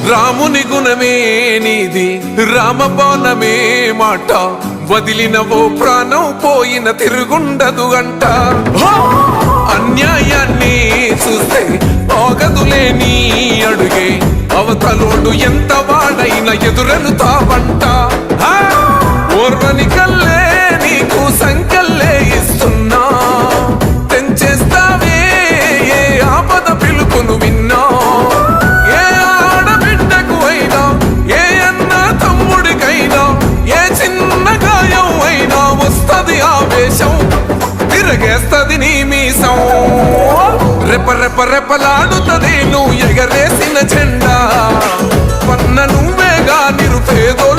రాముని గుణమే నీది రామబాణమే మాట వదిలినవో ప్రాణం పోయిన తిరుగుండదు గంట అన్యాయాన్ని చూస్తే ఆగదులే నీ అడుగే అవతలోడు ఎంత వాడైనా ఎదురెనుతావంట ఓర్వని కల్లే నీకు సంకల్లే ఇస్తున్నా తెంచేస్తావే ఏ ఆపద పిలుపును విన్నా ఏ ఆడబిడ్డకు అయినా ఏ అన్న తమ్ముడికైనా ఏ చిన్న గాయం అయినా వస్తది ఆవేశం తిరగేస్తది నీ మీసం రెప రెప రెపలాడుతది నువ్వు ఎగరేసిన జెండా పన్న నువ్వేగా నిరుపేదోళ్ళు